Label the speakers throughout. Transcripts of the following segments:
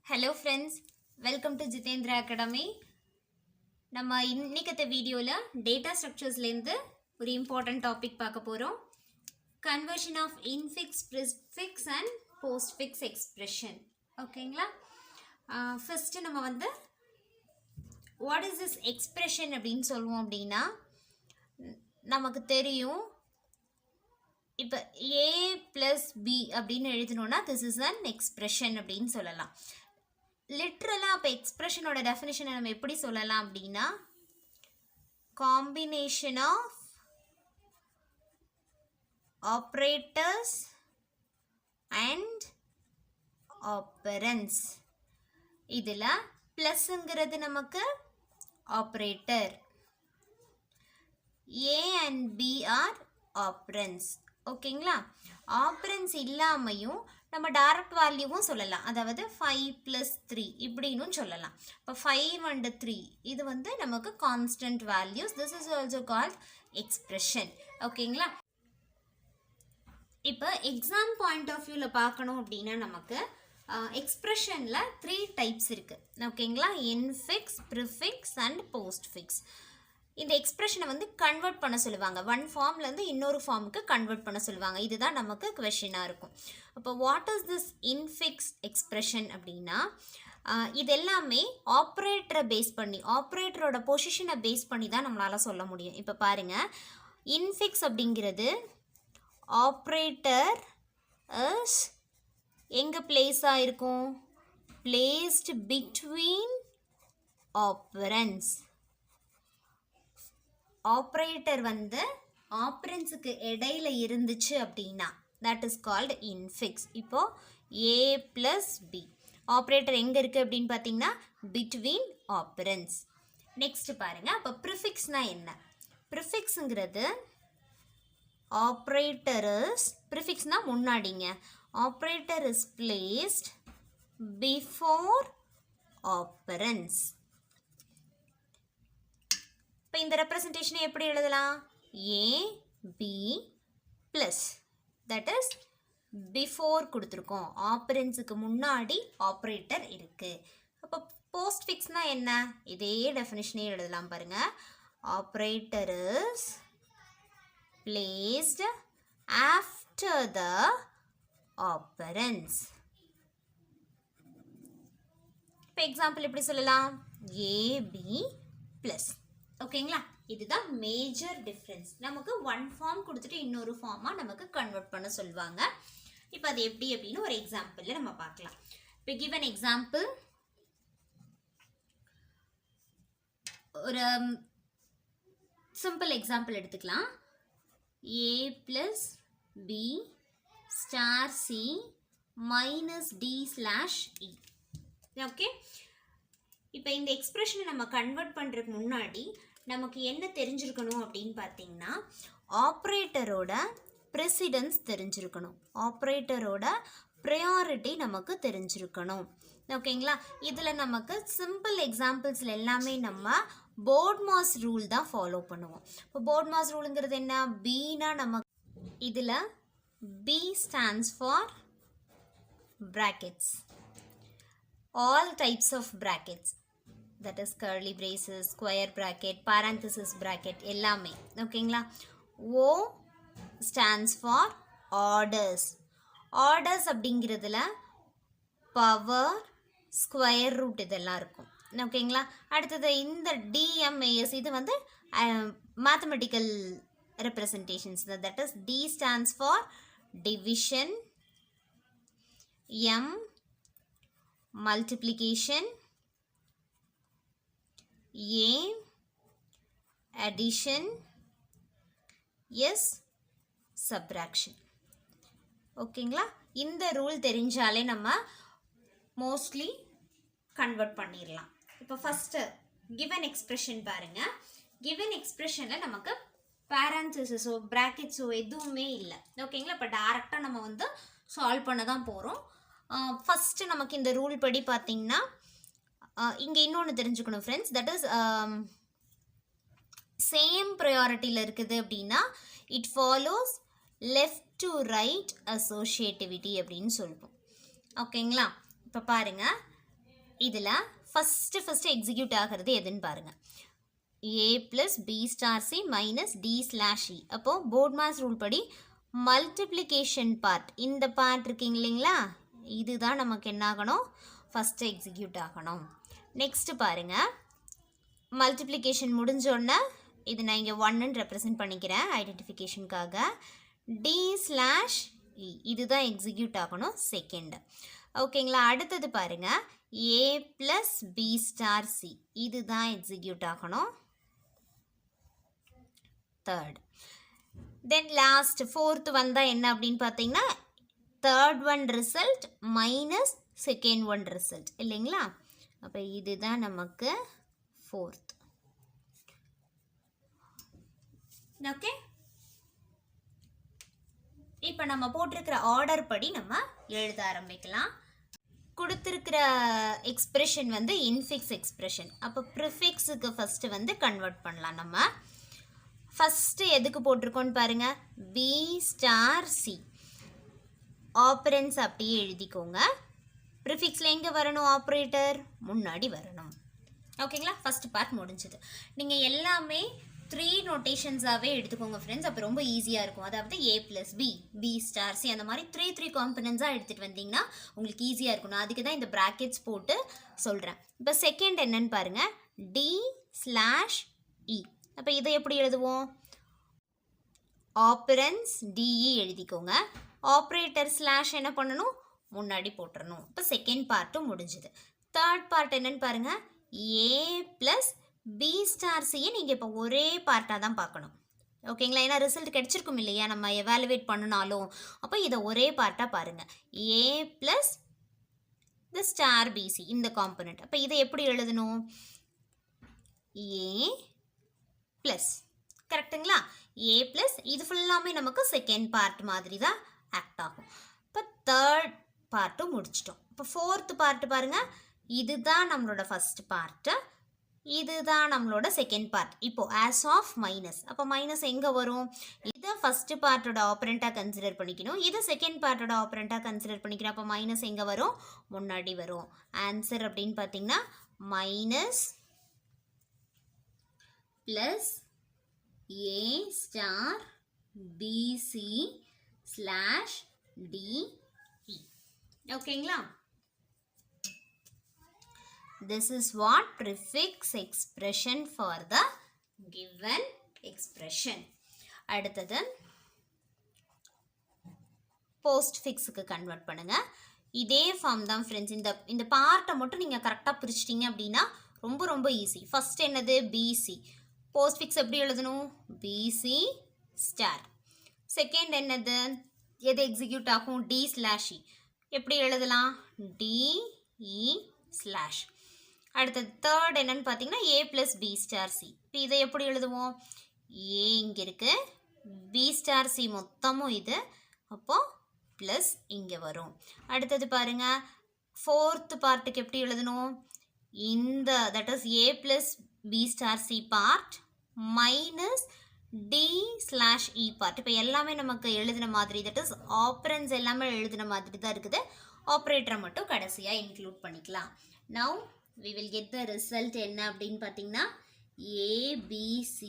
Speaker 1: Hello friends, welcome to Jitendra Academy. நம்ம இன்னைக்கு வீடியோல data structuresல இருந்து ஒரு important topic பார்க்க போறோம். Conversion of infix, prefix and postfix expression. ஓகேங்களா? First நம்ம வந்து what is this expression அப்படினு சொல்லுவோம் அப்படினா நமக்கு தெரியும் இப்போ a plus b அப்படினு எழுதணும்னா this is an expression அப்படினு சொல்லலாம். லிட்ரலா அப்ப எக்ஸ்பிரஷனோட டெஃபினிஷனை நம்ம எப்படி சொல்லலாம் அப்படின்னா combination of operators and operands. இதில் ப்ளஸ்ங்கிறது நமக்கு operator, A and B are operands. ஓகேங்களா? ஆப்பரன்ஸ் இல்லாமையும் நம்ம டைரக்ட் வேல்யூவும் சொல்லலாம், அதாவது 5 + 3 இப்படின்னு சொல்லலாம். இப்போ 5 and 3 இது வந்து நமக்கு constant values. This is also called expression. ஓகேங்களா? இப்போ எக்ஸாம் பாயிண்ட் ஆஃப் வியூவில் பார்க்கணும் அப்படின்னா நமக்கு எக்ஸ்பிரஷனில் 3 டைப்ஸ் இருக்குது. ஓகேங்களா? Infix, prefix and postfix. இந்த எக்ஸ்பிரஷனை வந்து கன்வெர்ட் பண்ண சொல்லுவாங்க, ஒன் ஃபார்ம்லேருந்து இன்னொரு ஃபார்முக்கு கன்வெர்ட் பண்ண சொல்லுவாங்க. இதுதான் நமக்கு கொஷினாக இருக்கும். அப்போ what is this infix expression அப்படின்னா இது எல்லாமே ஆப்ரேட்டரை பேஸ் பண்ணி, ஆப்ரேட்டரோட பொசிஷனை பேஸ் பண்ணி தான் நம்மளால் சொல்ல முடியும். இப்போ பாருங்கள், இன்ஃபிக்ஸ் அப்படிங்கிறது ஆப்ரேட்டர் இஸ் எங்கே பிளேஸ் ஆகிருக்கும், பிளேஸ்டு பிட்வீன் ஆப்பரன்ஸ். ஆப்ரேட்டர் வந்து ஆப்பரன்ஸுக்கு இடையில இருந்துச்சு அப்படின்னா that is called infix. இப்போ a plus b ஆப்ரேட்டர் எங்கே இருக்குது அப்படின்னு பார்த்தீங்கன்னா between operands. நெக்ஸ்ட் பாருங்க, அப்போ ப்ரிஃபிக்ஸ்னா என்ன? ப்ரிஃபிக்ஸுங்கிறது ஆப்ரேட்டர் இஸ், ப்ரிஃபிக்ஸ்னா முன்னாடிங்க, operator is placed before operands. இப்போ இந்த ரெப்ரசன்டேஷனை எப்படி எழுதலாம்? A B plus, that is before கொடுத்துருக்கோம், ஆப்பரன்ஸுக்கு முன்னாடி ஆப்ரேட்டர் இருக்குது. அப்போ போஸ்ட் ஃபிக்ஸ்னா என்ன? இதே டெஃபினிஷனே எழுதலாம் பாருங்க. Operator is placed after the operands. இப்போ எக்ஸாம்பிள் எப்படி சொல்லலாம்? AB plus. ஓகேங்களா? இதுதான் மேஜர் டிஃப்ரென்ஸ். நமக்கு ஒன் ஃபார்ம் கொடுத்துட்டு இன்னொரு ஃபார்மாக நமக்கு கன்வெர்ட் பண்ண சொல்லுவாங்க. இப்போ அது எப்படி அப்படின்னு ஒரு எக்ஸாம்பிளில் நம்ம பார்க்கலாம். இப்போ கிவ் அன் எக்ஸாம்பிள். ஒரு சிம்பிள் எக்ஸாம்பிள் எடுத்துக்கலாம். A plus B star C minus D slash E. Okay, இப்போ இந்த எக்ஸ்பிரஷனை நம்ம கன்வெர்ட் பண்ணுறதுக்கு முன்னாடி நமக்கு என்ன தெரிஞ்சிருக்கணும் அப்படின்னு பார்த்தீங்கன்னா ஆப்ரேட்டரோட ப்ரெசிடென்ஸ் தெரிஞ்சிருக்கணும், ஆப்ரேட்டரோட ப்ரையாரிட்டி நமக்கு தெரிஞ்சிருக்கணும். ஓகேங்களா? இதில் நமக்கு சிம்பிள் எக்ஸாம்பிள்ஸில் எல்லாமே நம்ம போர்ட்மாஸ் ரூல் தான் ஃபாலோ பண்ணுவோம். இப்போ போர்ட்மாஸ் ரூலுங்கிறது என்ன? பின்னா நமக்கு இதில் P stands for brackets, all types of brackets, that is curly braces, square bracket, parenthesis bracket எல்லாமே. ஓகேங்களா? O stands for orders. orders அப்படிங்கிறதுல பவர், ஸ்கொயர் ரூட் இதெல்லாம் இருக்கும். ஓகேங்களா? அடுத்தது இந்த DMAS இது வந்து mathematical representations. that is D stands for division, M multiplication, A addition, S subtraction. ஓகேங்களா? இந்த ரூல் தெரிஞ்சாலே நம்ம மோஸ்ட்லி கன்வெர்ட் பண்ணிடலாம். இப்போ ஃபஸ்ட்டு கிவன் எக்ஸ்பிரஷன் பாருங்க. கிவன் எக்ஸ்பிரஷனில் நமக்கு பேரன்தசிஸோ ப்ராக்கெட்ஸோ எதுவுமே இல்லை. ஓகேங்களா? இப்போ டைரெக்டாக நம்ம வந்து சால்வ் பண்ண தான் போகிறோம். ஃபஸ்ட்டு நமக்கு இந்த ரூல் படி பார்த்தீங்கன்னா இங்கே இன்னொன்று தெரிஞ்சுக்கணும் ஃப்ரெண்ட்ஸ். தட் இஸ் சேம் ப்ரையாரிட்டியில் இருக்குது அப்படின்னா it follows left to right associativity அப்படின்னு சொல்லுவோம். ஓகேங்களா? இப்போ பாருங்கள், இதில் ஃபஸ்ட்டு எக்ஸிக்யூட் ஆகிறது எதுன்னு பாருங்கள். a plus b star c minus d slash e. அப்போது போர்ட்மாஸ் ரூல் படி மல்டிப்ளிகேஷன் பார்ட், இந்த பார்ட் இருக்குங்க இல்லைங்களா, இதுதான் நமக்கு என்ன ஆகணும், ஃபஸ்ட்டு எக்ஸிக்யூட் ஆகணும். நெக்ஸ்ட்டு பாருங்கள், மல்டிப்ளிகேஷன் முடிஞ்சோடனே இது நான் இங்கே 1ன்னு ரெப்ரசன்ட் பண்ணிக்கிறேன் ஐடென்டிஃபிகேஷனுக்காக. டி ஸ்லாஷ் இ இதுதான் எக்ஸிக்யூட் ஆகணும் செகண்ட். ஓகேங்களா. அடுத்தது பாருங்கள், ஏ ப்ளஸ் பி ஸ்டார் சி இதுதான் எக்ஸிக்யூட் ஆகணும் தேர்ட். தென் லாஸ்ட் ஃபோர்த்து வந்தால் என்ன அப்படின்னு பார்த்தீங்கன்னா third one result minus second one result இல்லைங்களா. அப்போ இதுதான் நமக்கு ஃபோர்த். ஓகே, இப்போ நம்ம போட்டிருக்கிற ஆர்டர் படி நம்ம எழுத ஆரம்பிக்கலாம். கொடுத்துருக்கிற எக்ஸ்பிரஷன் வந்து இன்ஃபிக்ஸ் எக்ஸ்பிரஷன். அப்போ ப்ரிஃபிக்ஸுக்கு ஃபஸ்ட்டு வந்து கன்வெர்ட் பண்ணலாம். நம்ம ஃபஸ்ட்டு எதுக்கு போட்டிருக்கோன்னு பாருங்கள், பி ஸ்டார் சி ஆப்ரன்ஸ் அப்படியே எழுதிக்கோங்க. ப்ரிஃபிக்ஸில் எங்கே வரணும், ஆப்ரேட்டர் முன்னாடி வரணும். ஓகேங்களா. ஃபஸ்ட்டு பார்ட் முடிஞ்சது. நீங்கள் எல்லாமே 3 நோட்டேஷன்ஸாகவே எடுத்துக்கோங்க ஃப்ரெண்ட்ஸ், அப்போ ரொம்ப ஈஸியாக இருக்கும். அதாவது A plus B, B star C, அந்த மாதிரி 3 காம்பனன்ஸாக எடுத்துகிட்டு வந்தீங்கன்னா உங்களுக்கு ஈஸியாக இருக்கும். நான் அதுக்கு தான் இந்த ப்ராக்கெட்ஸ் போட்டு சொல்கிறேன். இப்போ செகண்ட் என்னன்னு பாருங்கள், டி ஸ்லாஷ் இ. அப்போ இதை எப்படி எழுதுவோம், ஆப்ரன்ஸ் டிஇ எழுதிக்கோங்க. ஆப்ரேட்டர் ஸ்லாஷ் என்ன பண்ணணும், முன்னாடி போட்டுறணும். இப்போ செகண்ட் பார்ட்டும் முடிஞ்சுது. தேர்ட் பார்ட் என்னன்னு பாருங்கள், ஏ ப்ளஸ் பி ஸ்டார் சியை நீங்கள் இப்போ ஒரே பார்ட்டாக தான் பார்க்கணும். ஓகேங்களா. ஏன்னா ரிசல்ட் கிடச்சிருக்கும் இல்லையா, நம்ம எவாலுவேட் பண்ணினாலும். அப்போ இதை ஒரே பார்ட்டாக பாருங்கள், ஏ ப்ளஸ் த ஸ்டார் பிசி இந்த காம்பனண்ட். அப்போ இதை எப்படி எழுதணும், ஏ ப்ளஸ், கரெக்டுங்களா, ஏ ப்ளஸ் இது ஃபுல்லாமே நமக்கு செகண்ட் பார்ட் மாதிரி தான் ஆக்ட் ஆகும். இப்போ தேர்ட் பார்ட்டும் முடிச்சிட்டோம். இப்போ ஃபோர்த்து பார்ட்டு பாருங்கள், இதுதான் நம்மளோட ஃபஸ்ட் பார்ட்டு, இதுதான் நம்மளோட செகண்ட் பார்ட். இப்போது ஆஸ் ஆஃப் மைனஸ், அப்போ மைனஸ் எங்கே வரும், இதை ஃபஸ்ட்டு பார்ட்டோட ஆப்ரண்ட்டாக கன்சிடர் பண்ணிக்கணும், இதை செகண்ட் பார்ட்டோட ஆப்ரண்ட்டாக கன்சிடர் பண்ணிக்கணும். அப்போ மைனஸ் எங்கே வரும், முன்னாடி வரும். ஆன்சர் அப்படின்னு பார்த்தீங்கன்னா minus plus A star PC slash DE. ஓகேங்களா. This is what prefix expression for the given expression. அடுத்தது postfixக்கு கன்வெர்ட் பண்ணுங்க. இதே ஃபார்ம் தான் ஃப்ரெண்ட்ஸ். இந்த பார்ட்டை மட்டும் நீங்கள் கரெக்டாக பிரிச்சிட்டிங்க அப்படின்னா ரொம்ப ஈஸி. ஃபர்ஸ்ட் என்னது, பிசி. போஸ்ட்ஃபிக்ஸ் எப்படி எழுதணும், பிசி ஸ்டார். செகண்ட் என்னது, எது எக்ஸிக்யூட் ஆகும், டி ஸ்லாஷ் இ. எப்படி எழுதலாம், டிஇ ஸ்லாஷ். அடுத்தது தேர்ட் என்னன்னு பார்த்தீங்கன்னா ஏ ப்ளஸ் பி ஸ்டார் சி. இப்போ இதை எப்படி எழுதுவோம், ஏ இங்கே இருக்குது, பி ஸ்டார் சி மொத்தமும் இது, அப்போது ப்ளஸ் இங்கே வரும். அடுத்தது பாருங்கள், ஃபோர்த்து பார்ட்டுக்கு எப்படி எழுதணும், இந்த that is A plus B star C part minus D slash E part. இப்போ எல்லாமே நமக்கு எழுதின மாதிரி, தட் இஸ் ஆப்ரன்ஸ் எல்லாமே எழுதின மாதிரி தான் இருக்குது. ஆப்ரேட்டரை மட்டும் கடைசியாக இன்க்ளூட் பண்ணிக்கலாம். Now we will get the result என்ன அப்படின்னு பார்த்தீங்கன்னா ABC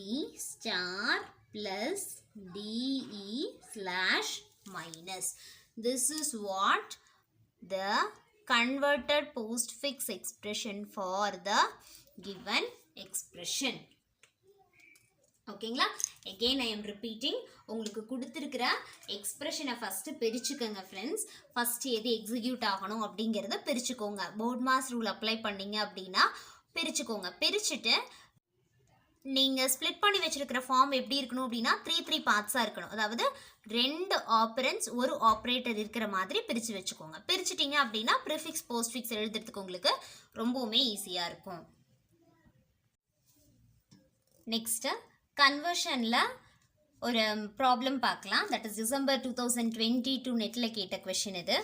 Speaker 1: star plus DE slash minus. This is what the converted postfix expression for the given expression. ஓகேங்களா. எகெயின் ஐ எம் ரிப்பீட்டிங், உங்களுக்கு கொடுத்துருக்கிற எக்ஸ்பிரஷனை ஃபஸ்ட்டு பிரிச்சுக்கோங்க ஃப்ரெண்ட்ஸ். ஃபஸ்ட்டு எது execute ஆகணும் அப்படிங்கிறத பிரிச்சுக்கோங்க. போர்ட் மாஸ் ரூல் அப்ளை பண்ணிங்க அப்படின்னா பிரிச்சுக்கோங்க. பிரிச்சுட்டு நீங்கள் ஸ்ப்ளிட் பண்ணி வச்சுருக்கிற ஃபார்ம் எப்படி இருக்கணும் அப்படின்னா 3 பார்ட்ஸாக இருக்கணும். அதாவது 2 ஆப்ரன்ஸ் 1 ஆப்ரேட்டர் இருக்கிற மாதிரி பிரித்து வச்சுக்கோங்க. பிரிச்சுட்டிங்க அப்படின்னா ப்ரிஃபிக்ஸ் போஸ்ட்ஃபிக்ஸ் எழுதுறதுக்கு உங்களுக்கு ரொம்பவுமே ஈஸியாக இருக்கும். நெக்ஸ்ட்டு கன்வர்ஷனில் ஒரு ப்ராப்ளம் பார்க்கலாம். தட் இஸ் டிசம்பர் 2022 நெட்டில் கேட்ட கொஷின் இது.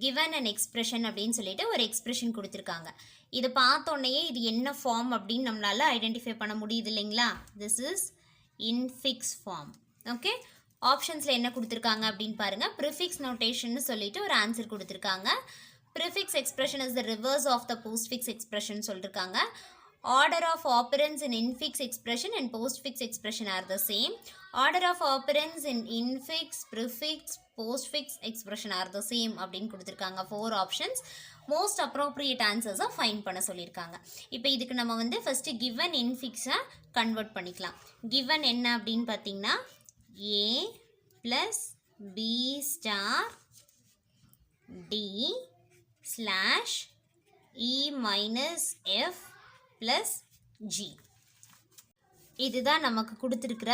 Speaker 1: கிவன் அண்ட் எக்ஸ்பிரஷன் அப்படின்னு சொல்லிட்டு ஒரு எக்ஸ்பிரஷன் கொடுத்துருக்காங்க. இதை பார்த்தோன்னே இது என்ன ஃபார்ம் அப்படின்னு நம்மளால் ஐடென்டிஃபை பண்ண முடியுது இல்லைங்களா. This is infix form. Okay, ஆப்ஷன்ஸில் என்ன கொடுத்துருக்காங்க அப்படின்னு பாருங்கள். ப்ரிஃபிக்ஸ் நோட்டேஷன் சொல்லிட்டு ஒரு ஆன்சர் கொடுத்துருக்காங்க. prefix expression is the reverse of the postfix expression சொல்லிருக்காங்க. Order of operands in infix expression and postfix expression are the same. Order of operands in infix, prefix, postfix expression are the same அப்படின்னு கொடுத்துருக்காங்க. 4 options. Most appropriate answers find பண்ண சொல்லியிருக்காங்க. இப்போ இதுக்கு நம்ம வந்து first given infix-ஐ convert பண்ணிக்கலாம். given என்ன அப்படின்னு பார்த்தீங்கன்னா a plus b star d slash e minus f plus g. இதுதான் நமக்கு கொடுத்துருக்கிற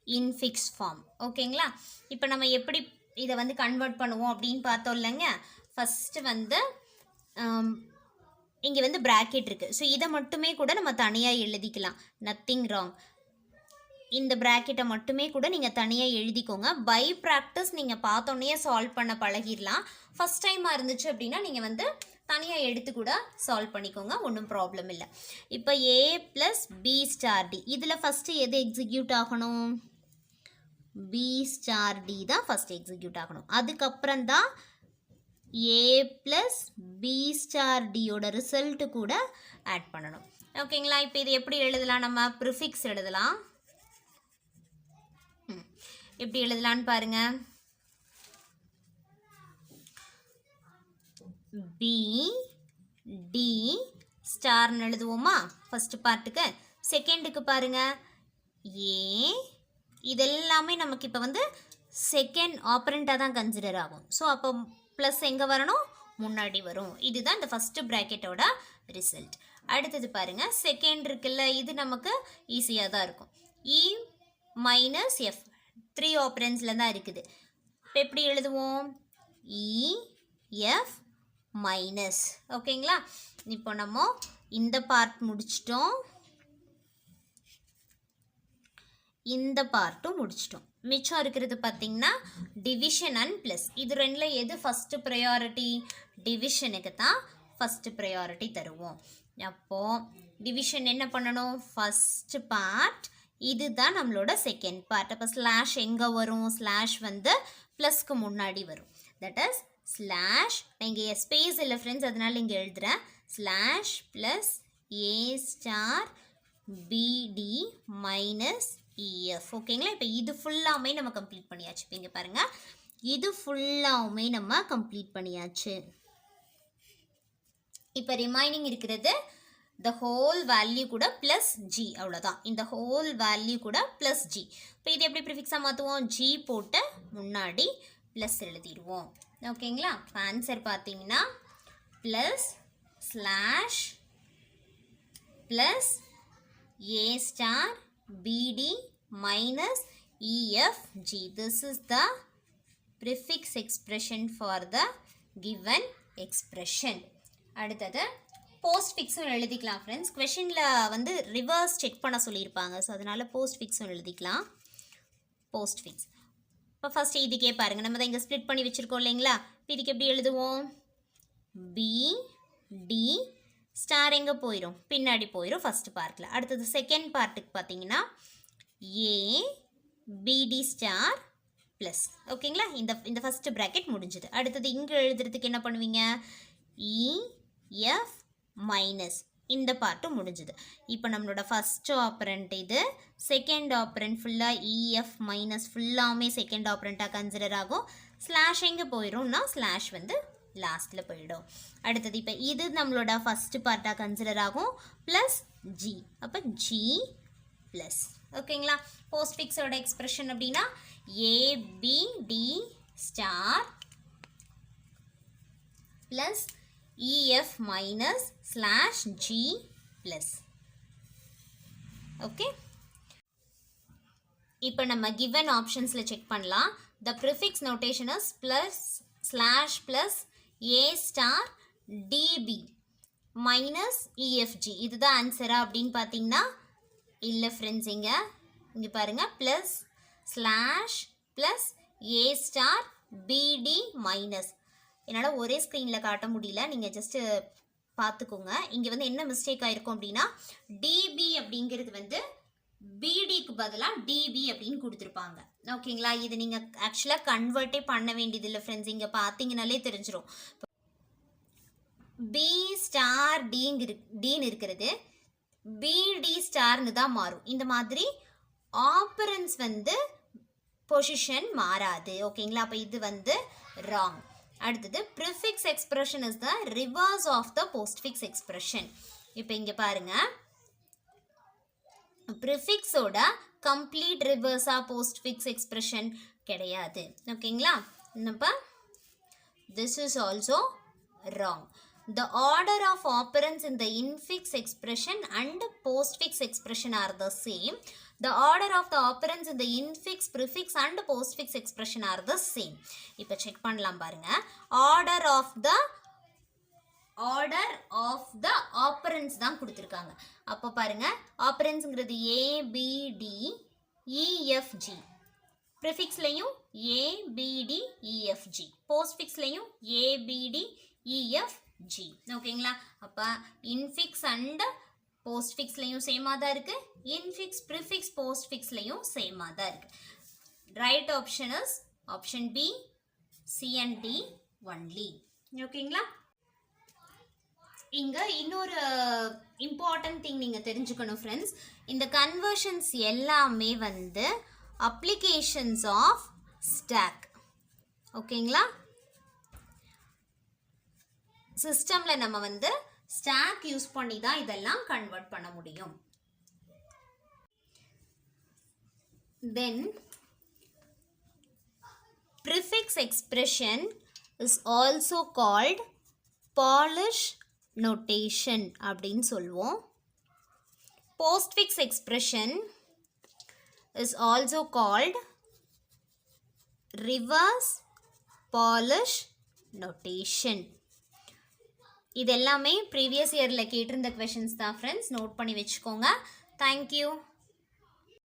Speaker 1: இன்ஃபிக்ஸ் ஃபார்ம். ஓகேங்களா? இப்போ நம்ம எப்படி இதை வந்து கன்வெர்ட் பண்ணுவோம் அப்படின்னு பார்த்தோம் இல்லைங்க. ஃபஸ்ட்டு வந்து இங்கே வந்து ப்ராக்கெட் இருக்குது. ஸோ இதை மட்டுமே கூட நம்ம தனியாக எழுதிக்கலாம். Nothing wrong. இந்த ப்ராக்கெட்டை மட்டுமே கூட நீங்கள் தனியாக எழுதிக்கோங்க. பை ப்ராக்டிஸ் நீங்கள் பார்த்தோன்னே சால்வ் பண்ண பழகிடலாம். ஃபஸ்ட் டைமாக இருந்துச்சு அப்படின்னா நீங்கள் வந்து தனியாக எடுத்து கூட சால்வ் பண்ணிக்கோங்க. ஒன்றும் ப்ராப்ளம் இல்லை. இப்போ ஏ ப்ளஸ் பி ஸ்டார் டி, இதில் ஃபஸ்ட்டு எது எக்ஸிக்யூட் ஆகணும்? பி ஸ்டார் டி தான் ஃபஸ்ட்டு எக்ஸிக்யூட் ஆகணும். அதுக்கப்புறம் தான் ஏ ப்ளஸ் பி ஸ்டார் டியோட ரிசல்ட்டு கூட ஆட் பண்ணணும். ஓகேங்களா? இப்போ இது எப்படி எழுதலாம்? நம்ம ப்ரிஃபிக்ஸ் எழுதலாம். எப்படி எழுதலான்னு பாருங்க. பி டி ஸ்டார்னு எழுதுவோமா ஃபர்ஸ்ட் பார்ட்டுக்கு. செகண்டுக்கு பாருங்க ஏ. இதெல்லாமே நமக்கு இப்போ வந்து செகண்ட் ஆப்பரண்ட்டாக தான் கன்சிடர் ஆகும். ஸோ அப்போ ப்ளஸ் எங்கே வரணும்? முன்னாடி வரும். இதுதான் இந்த ஃபஸ்ட்டு ப்ராக்கெட்டோட ரிசல்ட். அடுத்தது பாருங்க செகண்ட் இருக்குல்ல, இது நமக்கு ஈஸியாக தான் இருக்கும். இ மைனஸ் எஃப் 3 ஆப்பரன்ஸில் தான் இருக்குது. இப்போ எப்படி எழுதுவோம்? E F minus. ஓகேங்களா? இப்போ நம்ம இந்த பார்ட் முடிச்சிட்டோம், இந்த பார்ட்டும் முடிச்சிட்டோம். மிச்சம் இருக்கிறது பார்த்தீங்கன்னா டிவிஷன் அண்ட் ப்ளஸ். இது ரெண்டில் எது ஃபஸ்ட்டு ப்ரையாரிட்டி? டிவிஷனுக்கு தான் ஃபஸ்ட்டு ப்ரையாரிட்டி தருவோம். அப்போது டிவிஷன் என்ன பண்ணணும்? ஃபஸ்ட்டு பார்ட் இதுதான் நம்மளோட செகண்ட் பார்ட். அப்போ ஸ்லாஷ் எங்கே வரும்? ஸ்லாஷ் வந்து ப்ளஸ்க்கு முன்னாடி வரும். That is slash. இங்கே ஸ்பேஸ் இல்லை ஃப்ரெண்ட்ஸ், அதனால் இங்கே எழுதுகிறேன். ஸ்லாஷ் ப்ளஸ் ஏ ஸ்டார் பிடி மைனஸ் இஎஃப். ஓகேங்களா? இப்போ இது ஃபுல்லாமே நம்ம கம்ப்ளீட் பண்ணியாச்சு. இப்போ இங்கே பாருங்கள், இது ஃபுல்லாமே நம்ம கம்ப்ளீட் பண்ணியாச்சு. இப்போ ரிமைனிங் இருக்கிறது the whole value கூட plus g. அவ்வளோதான். இந்த whole value கூட plus g. இப்போ இது எப்படி ப்ரிஃபிக்ஸாக மாற்றுவோம்? g போட்டு முன்னாடி ப்ளஸ் எழுதிடுவோம். ஓகேங்களா? ஆன்சர் பார்த்தீங்கன்னா plus slash plus A star பிடி minus EFG. This is the prefix expression for the given expression. அடுத்தது போஸ்ட்ஃபிக்ஸும் எழுதிக்கலாம் ஃப்ரெண்ட்ஸ். கொஷினில் வந்து ரிவர்ஸ் செக் பண்ண சொல்லியிருப்பாங்க. ஸோ அதனால் போஸ்ட்ஃபிக்ஸும் எழுதிக்கலாம். போஸ்ட்ஃபிக்ஸ் இப்போ ஃபஸ்ட்டு இதுக்கே பாருங்கள், நம்ம தான் இங்கே ஸ்ப்ளிட் பண்ணி வச்சுருக்கோம் இல்லைங்களா? இப்போ இதுக்கு எப்படி எழுதுவோம்? பி டி ஸ்டார் எங்கே போயிடும்? பின்னாடி போயிடும் ஃபஸ்ட்டு பார்ட்டில். அடுத்தது செகண்ட் பார்ட்டுக்கு பார்த்தீங்கன்னா ஏ பிடி ஸ்டார் ப்ளஸ். ஓகேங்களா? இந்த ஃபஸ்ட்டு ப்ராக்கெட் முடிஞ்சுது. அடுத்தது இங்கே எழுதுறதுக்கு என்ன பண்ணுவீங்க? EF minus. இந்த பார்ட்டும் முடிஞ்சுது. இப்போ நம்மளோட ஃபஸ்ட்டு ஆப்பரண்ட் இது, செகண்ட் ஆப்பரண்ட் ஃபுல்லாக இஎஃப் மைனஸ் ஃபுல்லாமே செகண்ட் ஆப்பரண்ட்டாக கன்சிடர் ஆகும். ஸ்லாஷ் எங்கே போயிடும்னா ஸ்லாஷ் வந்து லாஸ்ட்டில் போயிடும். அடுத்தது இப்போ இது நம்மளோட ஃபஸ்ட்டு பார்ட்டாக கன்சிடர் ஆகும் ப்ளஸ் ஜி. அப்போ ஜி ப்ளஸ். ஓகேங்களா? போஸ்ட்ஃபிக்ஸோட எக்ஸ்பிரஷன் அப்படின்னா ABD star plus EF minus slash G plus. Okay, இப்போ நம்ம given optionsல செக் பண்ணலாம். The prefix notation is plus slash plus A star DB minus EFG. இதுதான் ஆன்சரா அப்படின்னு பார்த்தீங்கன்னா இல்லை ஃப்ரெண்ட்ஸ். இங்கே பாருங்கள், plus slash plus A star பிடி மைனஸ். என்னால் ஒரே ஸ்க்ரீனில் காட்ட முடியல, நீங்கள் ஜஸ்ட்டு பார்த்துக்கோங்க. இங்கே வந்து என்ன மிஸ்டேக் ஆகிருக்கும் அப்படின்னா டிபி அப்படிங்கிறது வந்து பிடிக்கு பதிலாக டிபி அப்படின்னு கொடுத்துருப்பாங்க. ஓகேங்களா? இது நீங்கள் ஆக்சுவலாக கன்வெர்ட்டே பண்ண வேண்டியதில்லை ஃப்ரெண்ட்ஸ். இங்கே பார்த்தீங்கனாலே தெரிஞ்சிடும். பி ஸ்டார் டின்னு இருக்கிறது பிடி ஸ்டார்னு தான் மாறும். இந்த மாதிரி ஆப்பரன்ஸ் வந்து பொசிஷன் மாறாது. ஓகேங்களா? அப்போ இது வந்து ராங். அடுத்தது prefix expression is the reverse of the postfix expression. இப்போ இங்கே பாருங்க, ப்ரிஃபிக்ஸோட கம்ப்ளீட் ரிவர்ஸா போஸ்ட்ஃபிக்ஸ் எக்ஸ்பிரஷன் கிடையாது. ஓகேங்களா? இப்போ this is also wrong. The order of operands in the infix expression and postfix expression are the same. The order of the operands in the infix, prefix and postfix expression are the same. இப்போ check பண்ணலாம் பாருங்க. Order of the operands தான் கொடுத்திருக்காங்க. அப்போ பாருங்க, operandsங்கிறது A, B, D, E, F, G. ப்ரிஃபிக்ஸ்லையும் A, B, D, E, F, G. போஸ்ட்ஃபிக்ஸ்லையும் A, B, D, E, F, G. ஓகேங்களா? அப்போ infix and போஸ்ட்ஃபிக்ஸ்லையும் சேமாக தான் இருக்குது. இன்ஃபிக்ஸ், ப்ரிஃபிக்ஸ், போஸ்ட்ஃபிக்ஸ்லையும் சேமாக தான் இருக்குது. Right option is option B, C and D only. ஓகேங்களா? இங்கே இன்னொரு இம்பார்ட்டன்ட் திங் நீங்கள் தெரிஞ்சுக்கணும் ஃப்ரெண்ட்ஸ். இந்த கன்வர்ஷன்ஸ் எல்லாமே வந்து applications of stack. ஓகேங்களா? சிஸ்டம்ல நம்ம வந்து stack யூஸ் பண்ணி தான் இதெல்லாம் கன்வெர்ட் பண்ண முடியும். Then prefix expression is also called Polish notation அப்படின்னு சொல்லுவோம். Postfix expression is also called reverse Polish notation. இது எல்லாமே ப்ரீவியஸ் இயரில் கேட்டிருந்த கொஷின்ஸ் தான் ஃப்ரெண்ட்ஸ். நோட் பண்ணி வச்சுக்கோங்க. தேங்க்யூ.